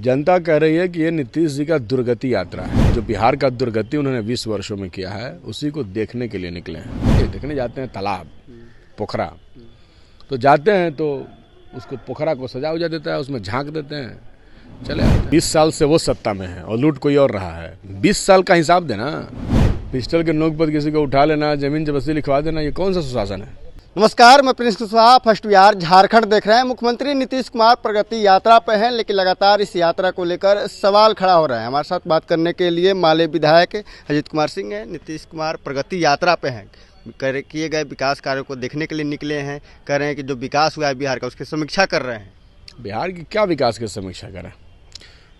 जनता कह रही है कि ये नीतीश जी का दुर्गति यात्रा है। जो बिहार का दुर्गति उन्होंने 20 वर्षों में किया है, उसी को देखने के लिए निकले हैं। ये देखने जाते हैं तालाब, पोखरा, तो जाते हैं तो उसको पोखरा को सजा उजा देता है, उसमें झांक देते हैं, चले आते हैं। 20 साल से वो सत्ता में है और लूट कोई और रहा है। 20 साल का हिसाब देना, पिस्टल के नोक पर किसी को उठा लेना, जमीन जबरदस्ती लिखवा देना, ये कौन सा सुशासन है? नमस्कार, मैं प्रिंस कुशवाहा फर्स्ट बिहार झारखंड देख रहे हैं। मुख्यमंत्री नीतीश कुमार प्रगति यात्रा पे हैं, लेकिन लगातार इस यात्रा को लेकर सवाल खड़ा हो रहा है। हमारे साथ बात करने के लिए माले विधायक अजीत कुमार सिंह हैं। नीतीश कुमार प्रगति यात्रा पे हैं, किए गए विकास कार्यों को देखने के लिए निकले हैं। कह रहे हैं कि जो विकास हुआ है बिहार का, उसकी समीक्षा कर रहे हैं। बिहार की क्या विकास की समीक्षा करें?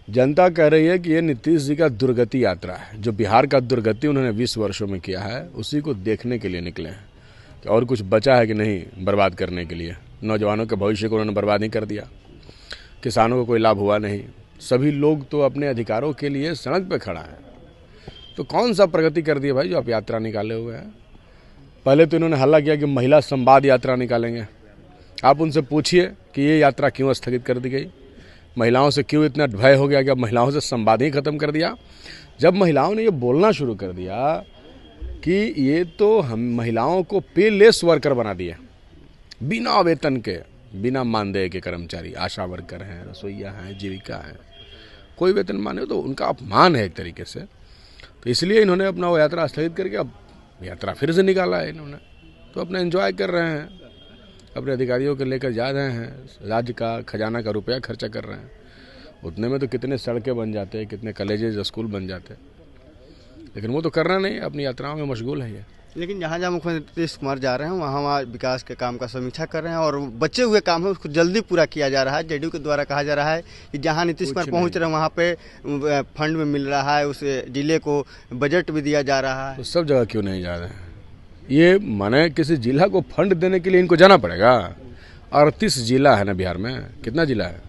जनता कह रही है कि ये नीतीश जी का दुर्गति यात्रा है। जो बिहार का दुर्गति उन्होंने 20 वर्षों में किया है, उसी को देखने के लिए निकले हैं। और कुछ बचा है कि नहीं बर्बाद करने के लिए? नौजवानों के भविष्य को उन्होंने बर्बाद नहीं कर दिया, किसानों को कोई लाभ हुआ नहीं, सभी लोग तो अपने अधिकारों के लिए सड़क पे खड़ा है। तो कौन सा प्रगति कर दिया भाई जो आप यात्रा निकाले हुए हैं? पहले तो इन्होंने हल्ला किया कि महिला संवाद यात्रा निकालेंगे। आप उनसे पूछिए कि ये यात्रा क्यों स्थगित कर दी गई, महिलाओं से क्यों इतना भय हो गया कि अब महिलाओं से संवाद ही खत्म कर दिया। जब महिलाओं ने ये बोलना शुरू कर दिया कि ये तो हम महिलाओं को पेलेस वर्कर बना दिए, बिना वेतन के, बिना मानदेय के कर्मचारी, आशा वर्कर हैं, रसोईया हैं, जीविका हैं, कोई वेतन माने तो उनका अपमान है एक तरीके से। तो इसलिए इन्होंने अपना वो यात्रा स्थगित करके अब यात्रा फिर से निकाला है इन्होंने। तो अपना एंजॉय कर रहे हैं, अपने अधिकारियों को लेकर जा रहे हैं, राज्य का खजाना का रुपया खर्चा कर रहे हैं। उतने में तो कितने सड़कें बन जाते हैं, कितने कॉलेजेस स्कूल बन जाते हैं, लेकिन वो तो करना नहीं, अपनी यात्राओं में मशगूल है ये। लेकिन जहाँ जहाँ मुख्यमंत्री नीतीश कुमार जा रहे हैं वहाँ विकास के काम का समीक्षा कर रहे हैं और बचे हुए काम है उसको जल्दी पूरा किया जा रहा है। जेडीयू के द्वारा कहा जा रहा है कि जहाँ नीतीश कुमार पहुँच रहे हैं वहाँ पे फंड में मिल रहा है, उस जिले को बजट भी दिया जा रहा है। तो सब जगह क्यों नहीं जा रहे हैं? ये माने किसी जिला को फंड देने के लिए इनको जाना पड़ेगा? 38 जिला है ना बिहार में, कितना जिला है?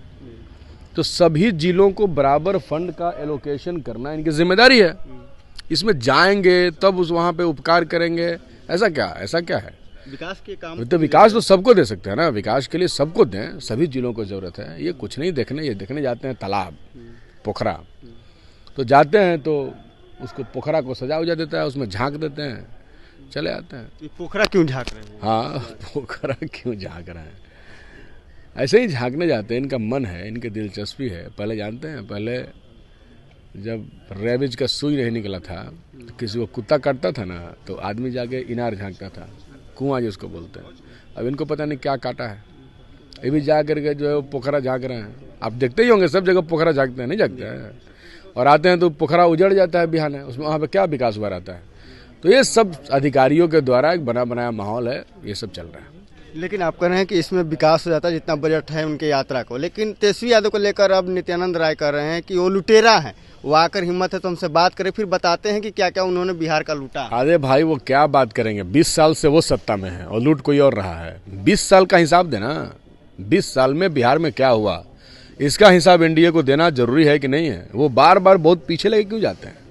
तो सभी जिलों को बराबर फंड का एलोकेशन करना इनकी जिम्मेदारी है। इसमें जाएंगे तब उस वहाँ पे उपकार करेंगे, ऐसा क्या है? विकास के काम तो विकास तो सबको दे सकते हैं ना, विकास के लिए सबको दें, सभी जिलों को जरूरत है। ये कुछ नहीं देखने, ये देखने जाते हैं तालाब, पोखरा, तो जाते हैं तो उसको पोखरा को सजा उजा देता है, उसमें झांक देते हैं, चले आते हैं। पोखरा क्यों झांक रहे हैं? हाँ, पोखरा क्यों झांक रहे हैं? ऐसे ही झांकने जाते हैं, इनका मन है, इनकी दिलचस्पी है। पहले जानते हैं, पहले जब रेबिज का सुई नहीं निकला था तो किसी को कुत्ता काटता था ना, तो आदमी जाके इनार झांकता था, कुआं जिसको बोलते हैं। अब इनको पता नहीं क्या काटा है, ये भी जा करके जो है वो पोखरा झांक रहे हैं। आप देखते ही होंगे सब जगह पोखरा झांकते हैं, नहीं झांकते हैं? और आते हैं तो पोखरा उजड़ जाता है बिहार में, उसमें वहाँ पर क्या विकास हुआ रहता है? तो ये सब अधिकारियों के द्वारा एक बना बनाया माहौल है, ये सब चल रहा है। लेकिन आप कह रहे हैं कि इसमें विकास हो जाता है जितना बजट है उनके यात्रा को, लेकिन तेजस्वी यादव को लेकर अब नित्यानंद राय कह रहे हैं कि वो लुटेरा है, वो आकर हिम्मत है तो हमसे बात करें, फिर बताते हैं कि क्या क्या उन्होंने बिहार का लूटा। अरे भाई वो क्या बात करेंगे? 20 साल से वो सत्ता में है और लूट कोई और रहा है। 20 साल का हिसाब देना, 20 साल में बिहार में क्या हुआ, इसका हिसाब एनडीए को देना जरूरी है कि नहीं है? वो बार बार बहुत पीछे लगे क्यों जाते हैं?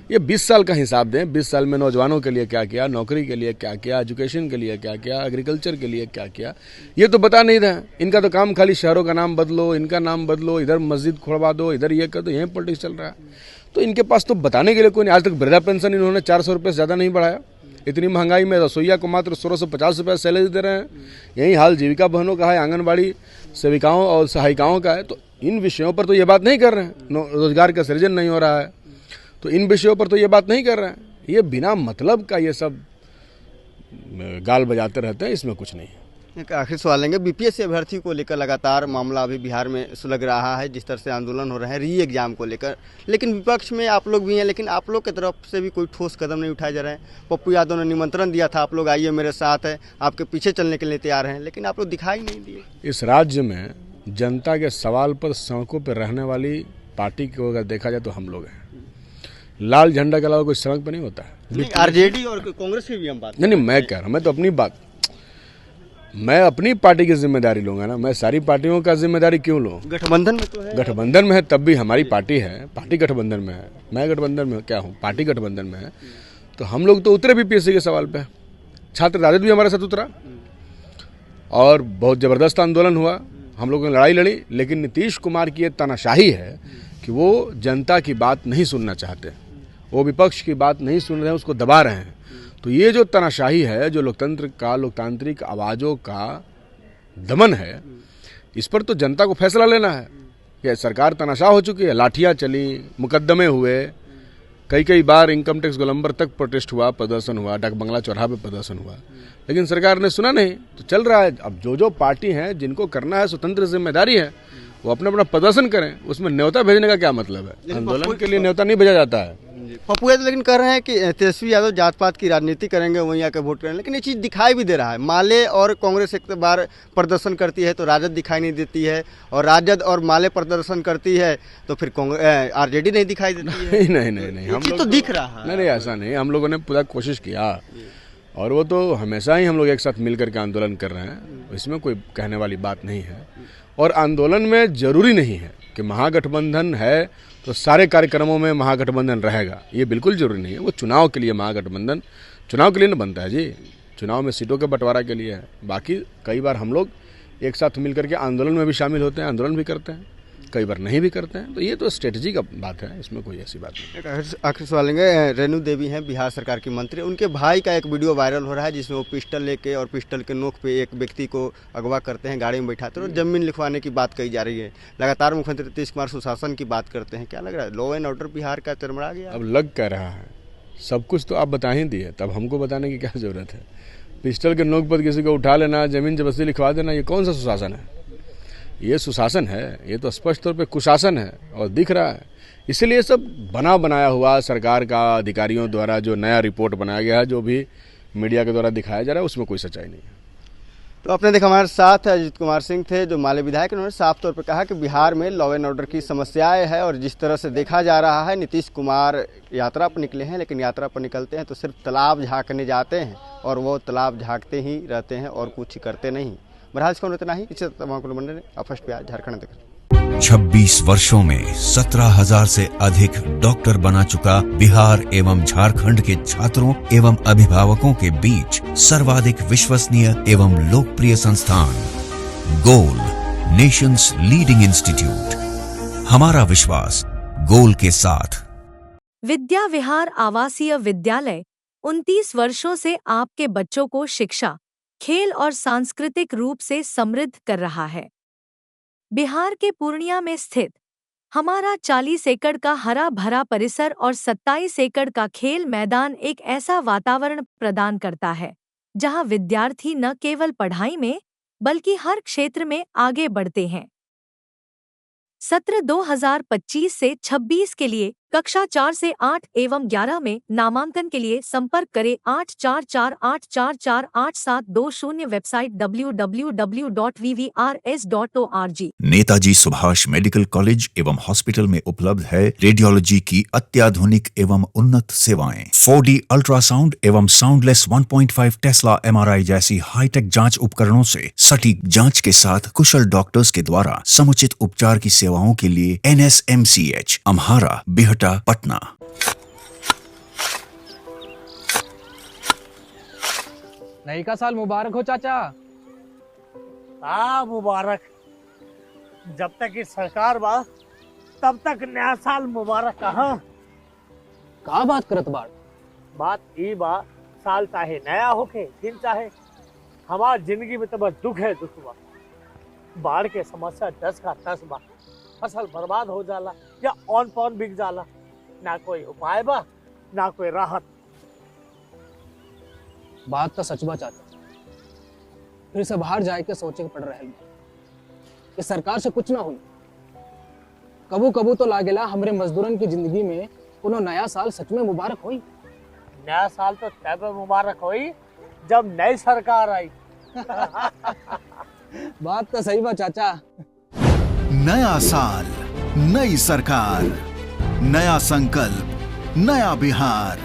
ये 20 साल का हिसाब दें। 20 साल में नौजवानों के लिए क्या किया, नौकरी के लिए क्या किया, एजुकेशन के लिए क्या किया, एग्रीकल्चर के लिए क्या किया, ये तो बता नहीं रहे। इनका तो काम खाली शहरों का नाम बदलो, इनका नाम बदलो, इधर मस्जिद खुलवा दो, इधर ये कर दो, यही पॉलिटिक्स चल रहा है। तो इनके पास तो बताने के लिए कोई नहीं। आज तक वृद्धा पेंशन इन्होंने 400 रुपये से ज़्यादा नहीं बढ़ाया। इतनी महंगाई में रसोईया को मात्र 1650 रुपये सैलरी दे रहे हैं। यही हाल जीविका बहनों का है, आंगनबाड़ी सेविकाओं और सहायिकाओं का है। तो इन विषयों पर तो ये बात नहीं कर रहे हैं। रोजगार का सृजन नहीं हो रहा है, तो इन विषयों पर तो ये बात नहीं कर रहे हैं। ये बिना मतलब का ये सब गाल बजाते रहते हैं, इसमें कुछ नहीं है। एक आखिरी सवाल लेंगे, बीपीएससी अभ्यर्थी को लेकर लगातार मामला अभी बिहार में सुलग रहा है, जिस तरह से आंदोलन हो रहे हैं री एग्जाम को लेकर, लेकिन विपक्ष में आप लोग भी हैं, लेकिन आप लोग की तरफ से भी कोई ठोस कदम नहीं उठाए जा रहे हैं। पप्पू यादव ने निमंत्रण दिया था, आप लोग आइए मेरे साथ है, आपके पीछे चलने के लिए तैयार हैं, लेकिन आप लोग दिखाई नहीं दिए। इस राज्य में जनता के सवाल पर सड़कों पर रहने वाली पार्टी को अगर देखा जाए तो हम लोग हैं। लाल झंडा के अलावा कोई सड़क पर नहीं होता है। आरजेडी और कांग्रेस की भी हम बात नहीं, मैं कह रहा हूँ, मैं तो अपनी बात, मैं अपनी पार्टी की जिम्मेदारी लूंगा ना। मैं सारी पार्टियों का जिम्मेदारी क्यों लूँ? गठबंधन में तो है, गठबंधन में है तब भी हमारी पार्टी है, पार्टी गठबंधन में है, मैं गठबंधन में क्या हूँ, पार्टी गठबंधन में है। तो हम लोग तो उतरे बीपीएससी के सवाल पे, छात्र राजद भी हमारे साथ उतरा और बहुत ज़बरदस्त आंदोलन हुआ। हम लोगों ने लड़ाई लड़ी, लेकिन नीतीश कुमार की ये तानाशाही है कि वो जनता की बात नहीं सुनना चाहते, वो विपक्ष की बात नहीं सुन रहे हैं, उसको दबा रहे हैं। तो ये जो तानाशाही है, जो लोकतांत्रिक आवाज़ों का दमन है, इस पर तो जनता को फैसला लेना है कि सरकार तनाशाह हो चुकी है। लाठियाँ चली, मुकदमे हुए, कई बार इनकम टैक्स गोलंबर तक प्रोटेस्ट हुआ, प्रदर्शन हुआ, डाक बंगला चौराहा पे प्रदर्शन हुआ, लेकिन सरकार ने सुना नहीं। तो चल रहा है। अब जो पार्टी हैं जिनको करना है, स्वतंत्र जिम्मेदारी है, वो अपना प्रदर्शन करें। उसमें न्योता भेजने का क्या मतलब है? आंदोलन के लिए न्योता नहीं भेजा जाता है। पप्पू यादव लेकिन कह रहे हैं कि तेजस्वी यादव जात पात की राजनीति करेंगे, वहीं आकर वोट करेंगे, लेकिन ये चीज़ दिखाई भी दे रहा है। माले और कांग्रेस एक बार प्रदर्शन करती है तो राजद दिखाई नहीं देती है, और राजद और माले प्रदर्शन करती है तो फिर आरजेडी नहीं दिखाई देती है। नहीं, हम लोग तो दिख रहा है। नहीं, ऐसा नहीं। हम लोगों ने पूरा कोशिश किया, और वो तो हमेशा ही हम लोग एक साथ मिल करके आंदोलन कर रहे हैं, इसमें कोई कहने वाली बात नहीं है। और आंदोलन में जरूरी नहीं है कि महागठबंधन है तो सारे कार्यक्रमों में महागठबंधन रहेगा, ये बिल्कुल जरूरी नहीं है। वो चुनाव के लिए महागठबंधन चुनाव के लिए ना बनता है जी, चुनाव में सीटों के बंटवारा के लिए है। बाकी कई बार हम लोग एक साथ मिल करके आंदोलन में भी शामिल होते हैं, आंदोलन भी करते हैं, कई बार नहीं भी करते हैं। तो ये तो स्ट्रेटजी का बात है, इसमें कोई ऐसी बात नहीं। आखिर सवाल लेंगे, रेणु देवी हैं बिहार सरकार की मंत्री, उनके भाई का एक वीडियो वायरल हो रहा है जिसमें वो पिस्टल लेके और पिस्टल के नोक पे एक व्यक्ति को अगवा करते हैं, गाड़ी में बैठाते हैं और जमीन लिखवाने की बात कही जा रही है। लगातार मुख्यमंत्री नीतीश कुमार सुशासन की बात करते हैं, क्या लग रहा है लॉ एंड ऑर्डर बिहार का चरमरा गया? अब लग कह रहा है, सब कुछ तो आप बता ही दिए, तब हमको बताने की क्या जरूरत है? पिस्टल के नोक पर किसी को उठा लेना, जमीन जबरदस्ती लिखवा देना, ये कौन सा सुशासन है? ये सुशासन है? ये तो स्पष्ट तौर पे कुशासन है और दिख रहा है। इसीलिए सब बनाया हुआ सरकार का अधिकारियों द्वारा जो नया रिपोर्ट बनाया गया है, जो भी मीडिया के द्वारा दिखाया जा रहा है, उसमें कोई सच्चाई नहीं है। तो आपने देखा हमारे साथ अजीत कुमार सिंह थे, जो माले विधायक, उन्होंने साफ तौर पर कहा कि बिहार में लॉ एंड ऑर्डर की समस्याएं है, और जिस तरह से देखा जा रहा है नीतीश कुमार यात्रा पर निकले हैं, लेकिन यात्रा पर निकलते हैं तो सिर्फ तालाब झांकने जाते हैं, और वो तालाब झांकते ही रहते हैं और कुछ करते नहीं। बहरहाल इसका इतना ही। इसे तमाम फर्स्ट बिहार झारखंड देख 26 वर्षों में 17,000 से अधिक डॉक्टर बना चुका बिहार एवं झारखंड के छात्रों एवं अभिभावकों के बीच सर्वाधिक विश्वसनीय एवं लोकप्रिय संस्थान गोल, नेशंस लीडिंग इंस्टीट्यूट। हमारा विश्वास गोल के साथ। विद्या विहार आवासीय विद्यालय 29 वर्षों से आपके बच्चों को शिक्षा, खेल और सांस्कृतिक रूप से समृद्ध कर रहा है। बिहार के पूर्णिया में स्थित हमारा 40 एकड़ का हरा भरा परिसर और 27 एकड़ का खेल मैदान एक ऐसा वातावरण प्रदान करता है जहां विद्यार्थी न केवल पढ़ाई में बल्कि हर क्षेत्र में आगे बढ़ते हैं। सत्र 2025 से 26 के लिए कक्षा 4 से 8 एवं 11 में नामांकन के लिए संपर्क करें 8448448720। Website www.vvrs.org। Netaji Subhash medical college एवं हॉस्पिटल में उपलब्ध है रेडियोलॉजी की अत्याधुनिक एवं उन्नत सेवाएं। 4D अल्ट्रासाउंड एवं साउंडलेस 1.5 टेस्ला MRI जैसी हाईटेक जांच उपकरणों से सटीक जांच के साथ कुशल डॉक्टर्स के द्वारा समुचित उपचार की सेवाओं के लिए NSMCH अम्हारा, बिहटा, पटना। नई का साल मुबारक हो चाचा। हाँ मुबारक। जब तक इस सरकार बा तब तक नया साल मुबारक। कहाँ का बात करत बाड़? बात ई बा, साल चाहे नया होके दिन चाहे, हमार जिंदगी में तो बस दुख है, दुख बा। बाढ़ के समस्या 10 का 10 बा। फसल बर्बाद हो जाला या ऑन पॉन बिक जाला, ना कोई उपाय बा ना कोई राहत। बात तो सच बा चाचा, फिर से बाहर जाए के सोचे के पड़ रहा है कि सरकार से कुछ ना हुई। कबू कबू तो लागेला हमरे मजदूरन की जिंदगी में कोनो नया साल सच में मुबारक हुई। नया साल तो तब मुबारक हुई जब नई सरकार आई। बात तो सही बा चाचा। नया साल, नई सरकार, नया संकल्प, नया बिहार।